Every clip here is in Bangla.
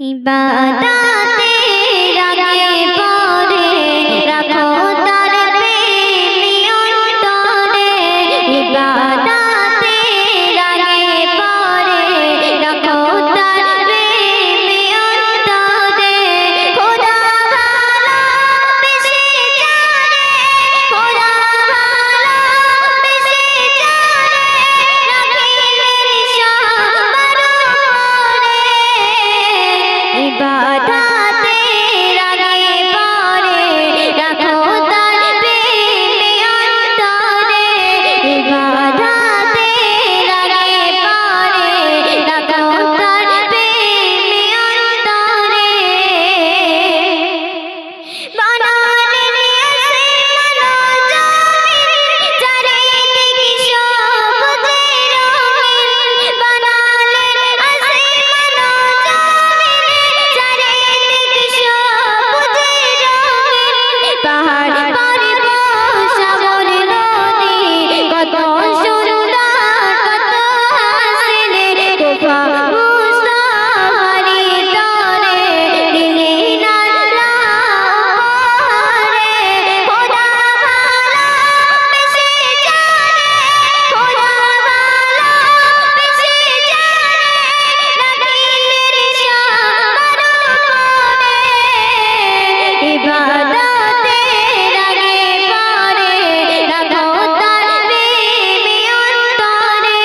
ইবাদতের আগে পরে রাখো তার প্রেম অন্তরে। ইবাদতের আগে পরে রাখো তার প্রেম অন্তরে। খোদা ভালোবেসে যারে, খোদা ভালোবেসে যারে রাখিলেন সবার উপরে। ইবাদতের আগে পরে রাখো তার প্রেম অন্তরে। ইবাদতের আগে পরে রাখো তার প্রেম অন্তরে। বানালেন আসমান ও জমিন, চারিদিকে সবুজে রঙিন। বানালেন আসমান ও জমিন, চারিদিকে সবুজে রঙিন। পাহাড় পর্বত সাগর নদী কত সুন্দর কত হাসিন। তোফা মুস্তাফারি তরে দিলেন আল্লাহ উপহারে। খোদা ভালোবেসে যারে, খোদা ভালোবেসে যারে রাখিলেন সবার উপরে। ইবাদতের আগে পরে রাখো তার প্রেম অন্তরে।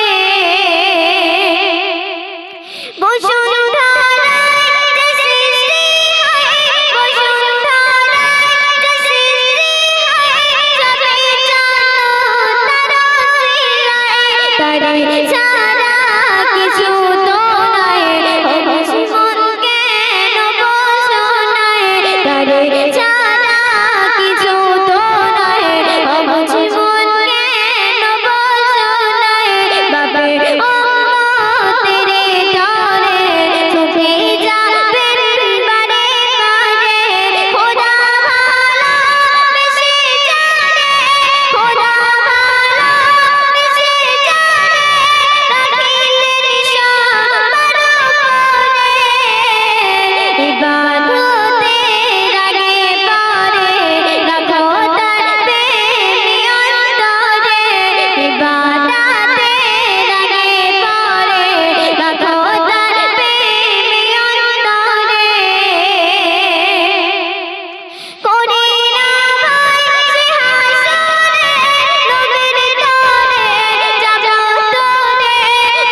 বসুন্ধরায় যে সৃষ্টি হয়, বসুন্ধরায় যে সৃষ্টি হয়, সবে চাঁদ তারা সিলায়। তারে ছাড়া কিছু তো নয়, ও মন কেন বসো নাই। তারে ছাড়া কিছু তো নয়, ও মন কেন বসো নাই। বাবার উম্মতের তরে ছুটে যাবেন বারে বারে। খোদা ভালোবেসে যারে, খোদা ভালোবেসে যারে রাখিলেন সবার উপরে। ইবাদতের আগে পরে রাখো তার প্রেম অন্তরে। ইবাদতের আগে পরে রাখো তার প্রেম অন্তরে। করিনা ভাই যে হাসরে, নবীর তরে যাব তোরে।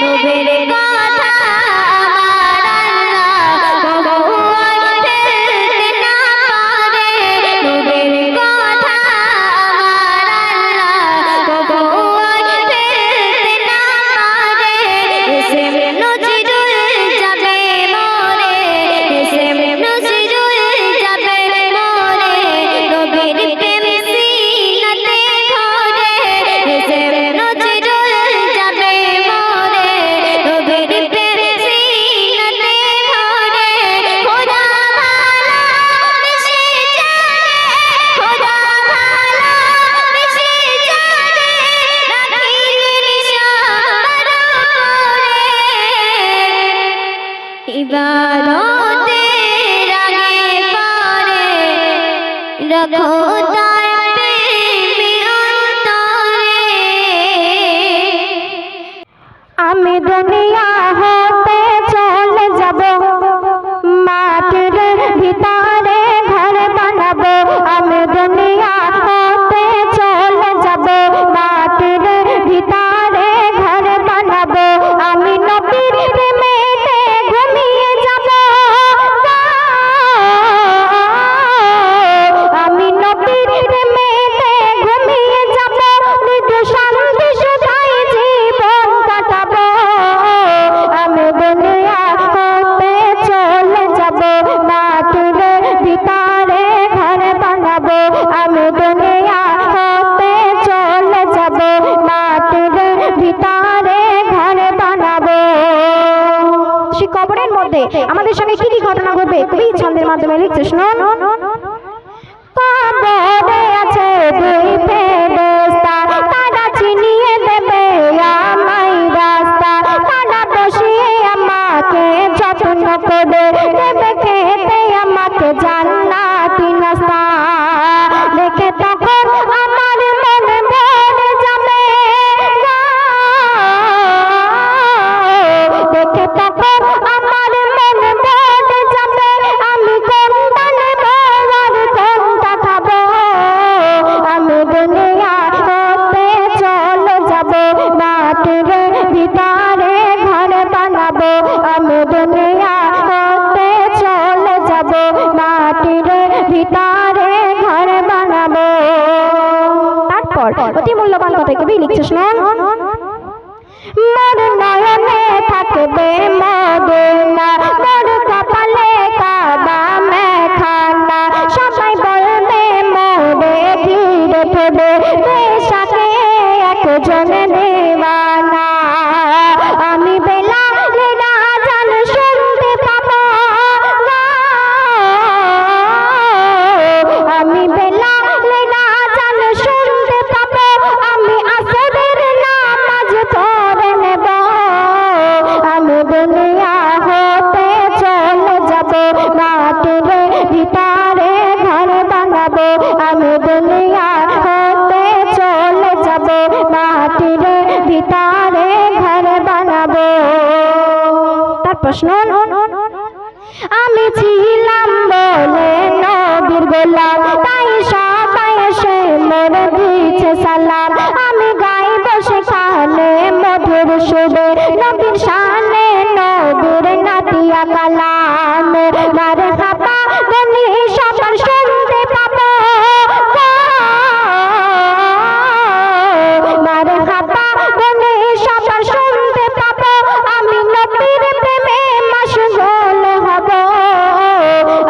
নবীর কথা আমার আল্লাহ কবুল ফেলতে না পারে। নবীর কথা আমার আল্লাহ কবুল ফেলতে না পারে। ইসম নজরুল যাবে মোরে, ইসম নজরুল যাবে মোরে। নবীর প্রেম সিনাতে ধরে, ইসম নজরুল যাবে মোরে। নবীর প্রেম সিনাতে ধরে। খোদা ভালোবেসে যারে, খোদা ভালোবেসে যারে রাখিলেন সবার উপরে। ইবাদতের আগে পরে রাখো তার প্রেম অন্তরে। আমি দুনিয়া হতে চলে যাব, মাটির ভিতরে ঘর বানাবো। আমি দুনিয়া হতে চলে যাব, মাটির ভিতরে ঘর বানাবো। আমি নবীর প্রেমেতে ঘুমিয়ে যাব, আমি নবীর প্রেমেতে ঘুমিয়ে যাব। মৃদু শান্তি সুধাই জীবন কাটাবো। আমি দুনিয়া হতে চলে যাব, মাটির ভিতরে ঘর বানাবো। আমি দুনিয়া হতে চলে যাব, মাটির ভিতরে ঘর বানাবো। সেই কবরের মধ্যে আমাদের সঙ্গে কি কি ঘটনা ঘটবে কবি ছন্দের মাধ্যমে লিখছে, শুনুন। কবরে আছে দুই ফেরেশতা, তারা চিনিয়ে দেবে আমায় রাস্তা। তারা বসিয়ে আমাকে যত্ন করে দেবে। বলছে শুনুন, মোর নয়নে থাকবে মদিনা, মোর কপালে কাবা মেখানা, সবাই বলবে মোরে ঘিরে ফেলে বেশাকে একজন দেওয়ানা। আমি বেলালের আযান শুনতে পাবো, আমি বেলালের আযান শুনতে পাবো, আমি আসরের নামাজ পড়ে নেব, আমি দুনিয়া হতে চলে যাব, মাটির ভিতরে ঘর বানাবো, আমি দুনিয়া হতে চলে যাব, মাটির ভিতরে ঘর বানাবো। তার প্রশ্ন, আমি ছিলাম বলে নবীর গোলাম, তাই সবাই এসে মোর দিচ্ছে সালাম, আমি গাইব সেখানে মধুর সুরে নবীর শানে, নবীর নাতিয়া কালাম, মারহাবা বলি সবার শুনতে পাবো, মারহাবা বলি সবার শুনতে পাবো, আমি নবীর প্রেমে মশগুল হব,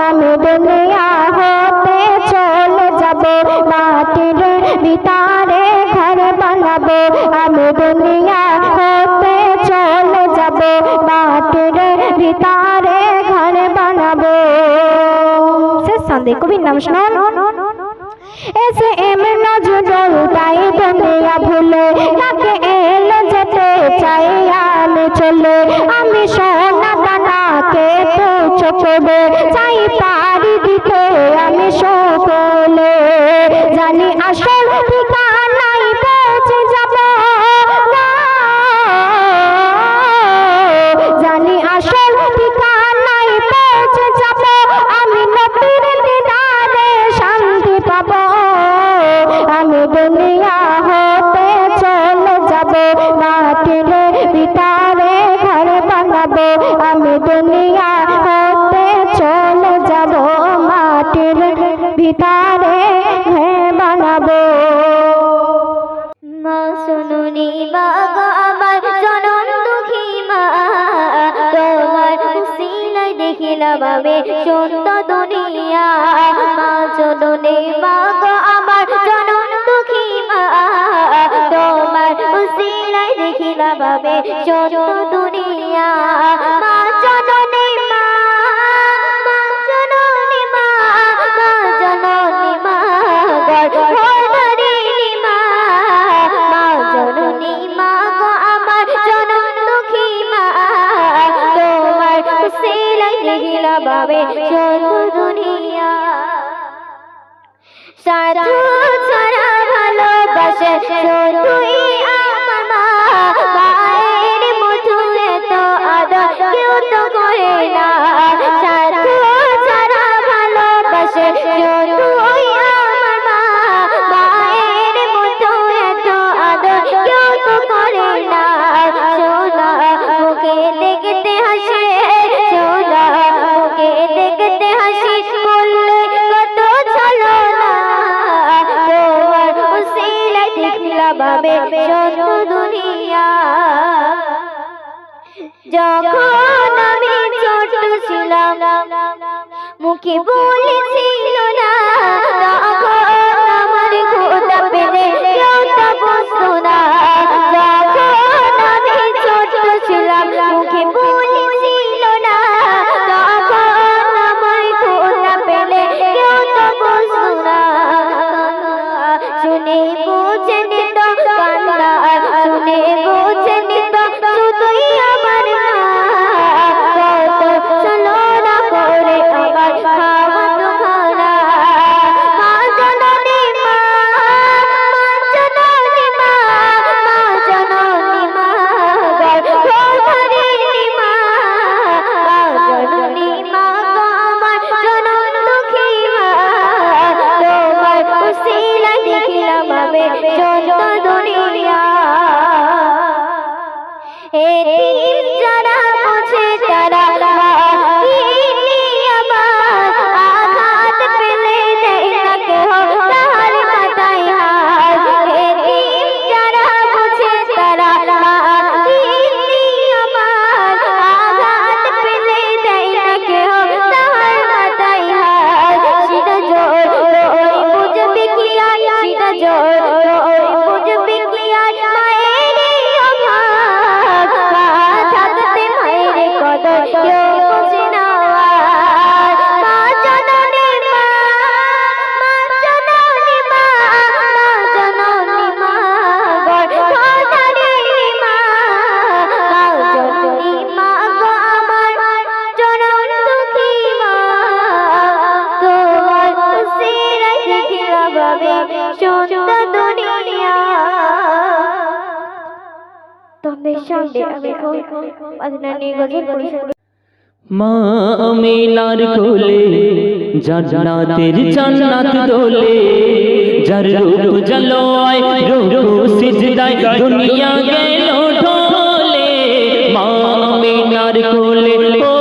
আমি দুনিয়া হতে চলে যাব, মাটির ভিতরে ঘর বানাবো, আমি দুনিয়া হতে চলে যাব, মাটির ভিতরে ঘর বানাবো। শেষ সন্দেহ কবির নাম শুনুন, এসে এম নজরুল তাই দুনিয়া ভুলে, তাকে এলো যেতে চাই আমি চলে, আমি সোনা দানাকে তুচ্ছ করে চাই পারি দিতে আমি সকলে, জানি আসল ঠিকানায় পৌঁছে যাব, জানি আসল ঠিকানায় পৌঁছে যাব, আমি নবীর দিদারে শান্তি পাব, আমি দুনিয়া হতে চলে যাব, মাটির ভিতরে ঘর বানাবো, আমি দুনিয়া হতে চলে যাব, মাটির ভিতরে ঘর বানাবো। মা শুনুনি বাবা আমার জনম দুঃখী মা, তোমার উসিলায় দেখিলা বাবে সত্য দুনিয়া, মা শুনুনি বাবা আমার জনম দুঃখী মা, তোমার উসিলায় দেখিলা বাবে সত্য দুনিয়া, মা জননী মা, মা জননী মা, মা জননী মা, গর্ভধারিণী মা, মা জননী মা গো আমার জনম দুঃখী মা, তোমার উসিলায় দেখিলা বাবে সত্য দুনিয়া, সাধু ছাড়া ভালোবাসে শুধুই আমার মা, মায়ের মতো এত আদর কেউ তো করে না, সাধু ছাড়া ভালোবাসে শুধুই আমার মা, মায়ের মতো এত আদর কেউ তো করে না, সোনা মুখে দেখতে হাসে, সোনা মুখে দেখতে হাসি, বললে কত ছলো না, তোমার উসিলায় দেখলা বাবে সত্য দুনিয়া, যখন আমি ছোট ছিলাম মুখে বলেছিল না, তখন আমার খোদা পেলে কেউ তা বুঝতো না, যখন আমি ছোট ছিলাম মুখে বলেছিল না, তখন আমার খোদা পেলে কেউ তা বুঝতো না, শুনে বুঝে নিত কান্না, শুনে বুঝে নিত শুধুই আমার মা, কত ছলনা করে আমার খাওয়ানো খানা, সামনে আমি মাদিনা নিয়ে গজল পরিবেশন মা আমিনার কোলে জান্নাতের জান্নাত দোলে যার রূপ জলোয় রূপ সিজদায় দুনিয়া গেল ঢলে মা আমিনার কোলে ও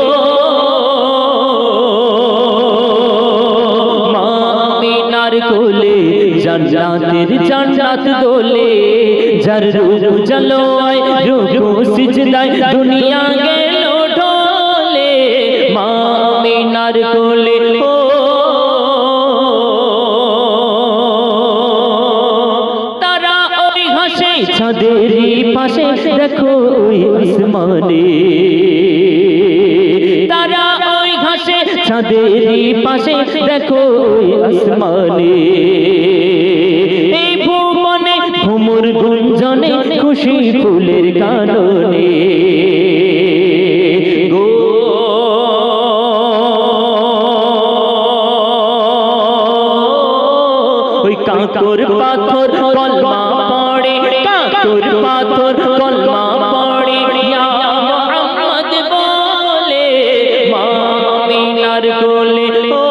মা আমিনার কোলে জান্নাতের জান্নাত দোলে যার রূপ জলোয় রূপ সিজদায় দুনিয়া গেল আমিনার কোলে ও তারা ওই হাসে ছাদেরই পাশে দেখো ওই আসমানে তারা ওই হাসে ছাদেরই পাশে দেখো ওই আসমানে এই ভুবনে ভ্রমর গুঞ্জনে খুশি ফুলের কাননে কাঁকর পাথর কলমা পড়ে কাঁকর পাথর কলমা পড়ে ইয়া মুহাম্মদ বলে মা আমিনার কোলে ও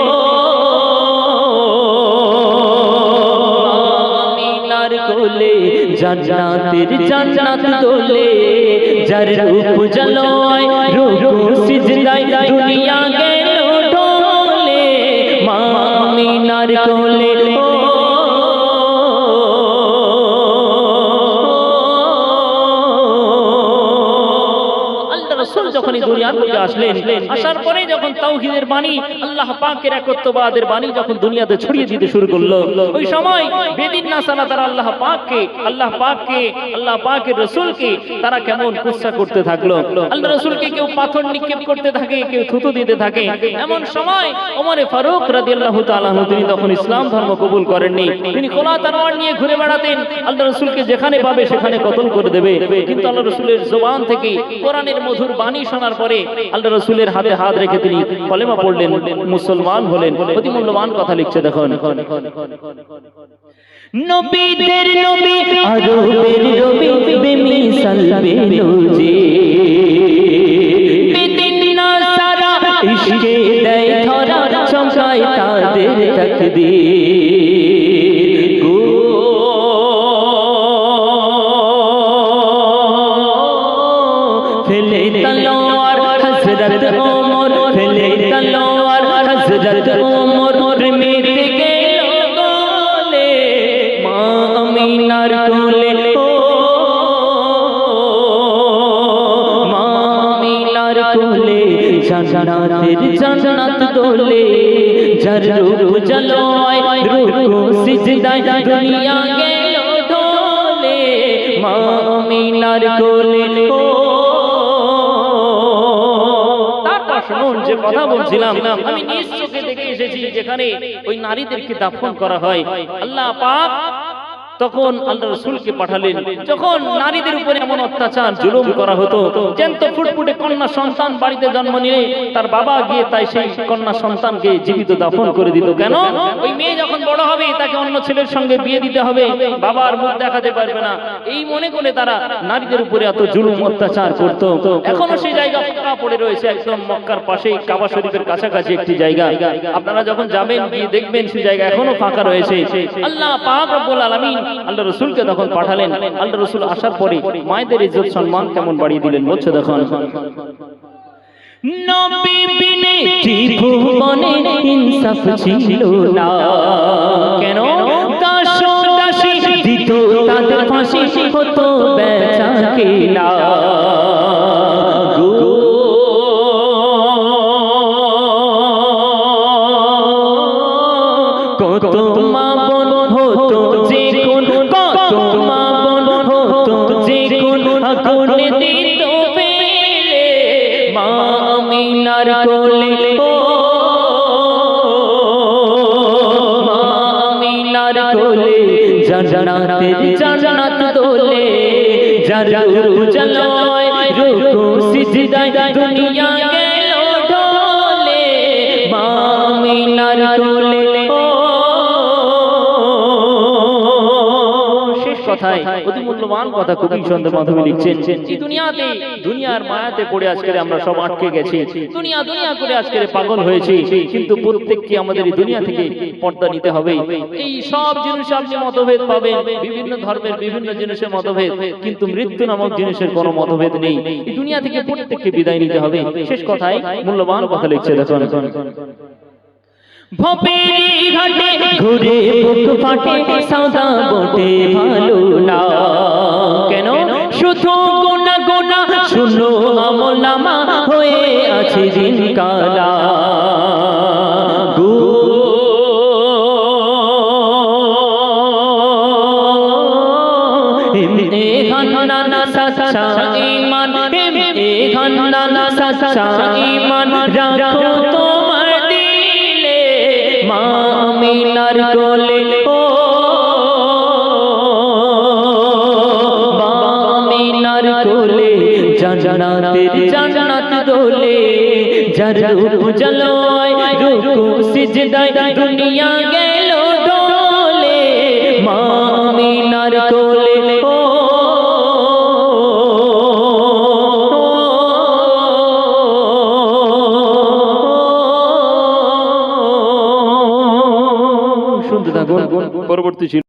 আমিনার কোলে জান্নাতের জান্নাত দোলে যার রূপ জলোয় রূপ সিজদায় দুনিয়া গেল ঢলে মা আমিনার কোলে যখন দুনিয়ার মধ্যে আসলেন আসার পরে যখন তাওহীদের বাণী আল্লাহ পাকের একত্ববাদের বাণী যখন দুনিয়াতে ছড়িয়ে দিতে শুরু করলো ওই সময় বেদিন নাসারা তারা আল্লাহ পাকের রাসূলকে তারা কেমন কুৎসা করতে থাকলো আল্লাহ রাসূলকে কেউ পাথর নিক্ষেপ করতে থাকে কেউ থুতু দিতে থাকে এমন সময় ওমরে ফারুক রাদিয়াল্লাহু তাআলা আনহু তিনি তখন ইসলাম ধর্ম কবুল করেননি তিনি খোলা তরবারি নিয়ে ঘুরে বেড়াতেন আল্লাহ রাসূলকে যেখানে পাবে সেখানে কতল করে দেবে কিন্তু আল্লাহ রাসূলের জবান থেকে কোরআনের মধুর বাণী শোনার পরে আল্লাহ রাসূলের হাতে হাত রেখে তিনি কলেমা পড়লেন মুসলমান হলেন অতি মূল্যবান কথা লিখছে দেখুন নবীদের নবী আরবের নবী বেমিসাল বেনজি বেদিন নাসারা ইশকে দেয় ধরা চমকায় তাদের তাকদীর ফেলে তলোয়ার হযরত ওমর ফেলে তলোয়ার হযরত ওমর প্রেমেতে গেল গলে মা আমিনার কোলে ও মা আমিনার কোলে জান্নাতের জান্নাত দোলে যার রূপ জলোয় রূপ সিজদায় দুনিয়া গেল ঢলে মা আমিনার কোলে ও শুনুন যে কথা বলছিলাম আমি নিজ চোখে দেখে এসেছি যেখানে ওই নারীদেরকে দাফন করা হয় আল্লাহ পাক তখন আল্লাহ রাসূলকে পাঠালেন যখন নারীদের উপরে এমন অত্যাচার জুলুম করা হতো জ্যান্ত ফুটফুটে কন্যা সন্তান বাড়িতে জন্ম নিলে তার বাবা গিয়ে তাই সেই কন্যা সন্তানকে জীবিত দাফন করে দিত কেন ওই মেয়ে যখন বড় হবে তাকে অন্য ছেলের সঙ্গে বিয়ে দিতে হবে বাবার মুখ দেখাতে পারবে না এই মনে করে তারা নারীদের উপরে এত জুলুম অত্যাচার করত এখনো সেই জায়গা ফাঁকা পড়ে রয়েছে একদম মক্কার পাশেই কাবা শরীফের কাছাকাছি একটি জায়গা আপনারা যখন যাবেন গিয়ে দেখবেন সেই জায়গা এখনো ফাঁকা রয়েছে আল্লাহ পাক রব্বুল আলামিন আল্লাহ রাসূলকে তখন পাঠালেন আল্লাহ রাসূল আসার পরে মায়েদের ইজ্জত সম্মান কেমন বাড়িয়ে দিলেন বলছে দেখুন নবী বিনে ত্রিভুবনে ইনসাফ ছিল না কেন দাস দাসী দিত তাদের ফাঁসি হতো বেচা কেনা কত মা বোন হতো যে কোন কত মা বোন হতো যে কোন আগুনে দিত ফেলে মা আমিনার কোলে ও মা আমিনার কোলে জান্নাতের জান্নাত দোলে যার রূপ জলোয় রূপ সিজদায় দুনিয়া গেল ঢলে মা আমিনার কোলে কথা কথায় অতি মূল্যবান কথা কবি সন্ধ্যের মাধ্যমে লিখছেন, এই দুনিয়াতে দুনিয়ার মায়াতে পড়ে আজকে আমরা সব আটকে গেছি, দুনিয়া দুনিয়া করে আজকে পাগল হয়েছি, কিন্তু প্রত্যেককে আমাদের এই দুনিয়া থেকে পর্দা নিতে হবে। এই সব জিনিসে আপনি মতভেদ পাবেন, বিভিন্ন ধর্মের বিভিন্ন জিনিসের মতভেদ, কিন্তু মৃত্যু নামক জিনিসের কোনো মতভেদ নেই। এই দুনিয়া থেকে প্রত্যেককে বিদায় নিতে হবে। শেষ কথায় মূল্যবান কথা লিখছে দেখুন, ভবেরি ঘাটে ঘুরে বুক ফাটে সদা বটে ভালো না, কেন শুধু গোনা গোনা শুনো আমলামা হয়ে আছে দিন কালা। রাখো তোমার দিলে মামিনার কোলে, ও মামিনার কোলে জান্নাতের জান্নাত দোলে, যার রূপ জলোয় রুকু সিজদায় দুনিয়া গেল ডোলে, মামিনার কোলে, ও শুনতে থাকুন পরবর্তী